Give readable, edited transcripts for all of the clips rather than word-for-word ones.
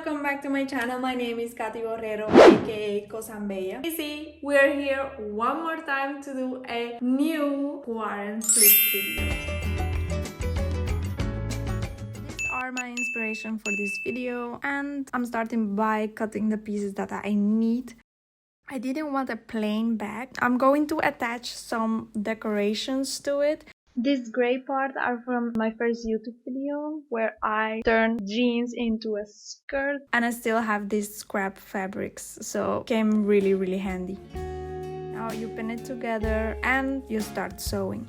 welcome back to my channel. My name is Cathy Borrero, a.k.a. Cosambella. You see, we're here one more time to do a new Quarenflips video. These are my inspiration for this video, and I'm starting by cutting the pieces that I need. I didn't want a plain bag. I'm going to attach some decorations to it. These gray parts are from my first YouTube video where I turned jeans into a skirt, and I still have these scrap fabrics, so it came really handy. Now you pin it together and you start sewing.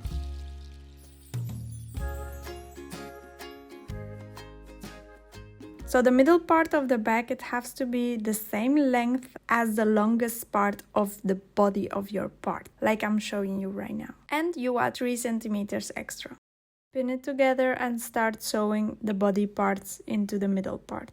So the middle part of the bag, it has to be the same length as the longest part of the body of your part, like I'm showing you right now. And you add 3 centimeters extra. Pin it together and start sewing the body parts into the middle part.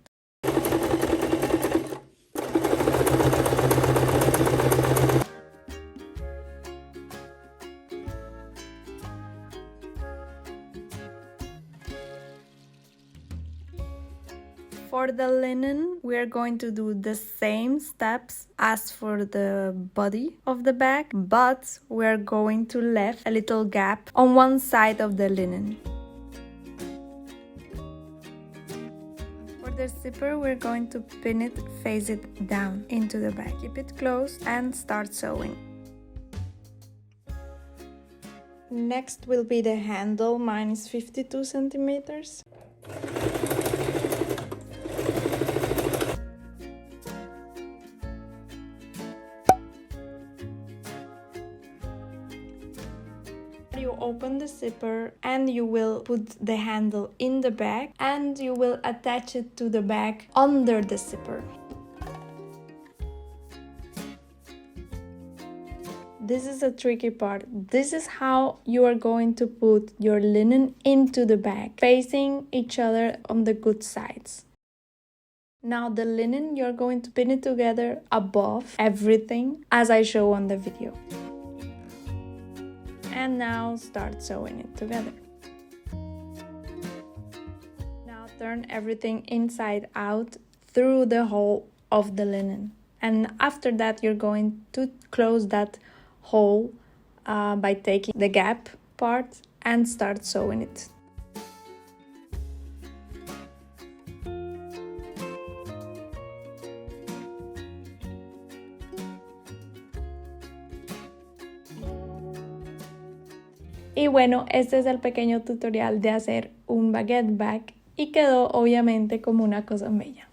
For the linen, we are going to do the same steps as for the body of the bag, but we are going to leave a little gap on one side of the linen. For the zipper, we're going to pin it, face it down into the bag. Keep it closed and start sewing. Next will be the handle. Mine is 52 centimeters. You open the zipper and you will put the handle in the bag and you will attach it to the bag under the zipper. This is a tricky part. This is how you are going to put your linen into the bag, facing each other on the good sides. Now the linen, you're going to pin it together above everything as I show on the video. And now start sewing it together. Now turn everything inside out through the hole of the linen. And after that, you're going to close that hole by taking the gap part and start sewing it. Y bueno, este es el pequeño tutorial de hacer un baguette bag y quedó obviamente como una cosa bella.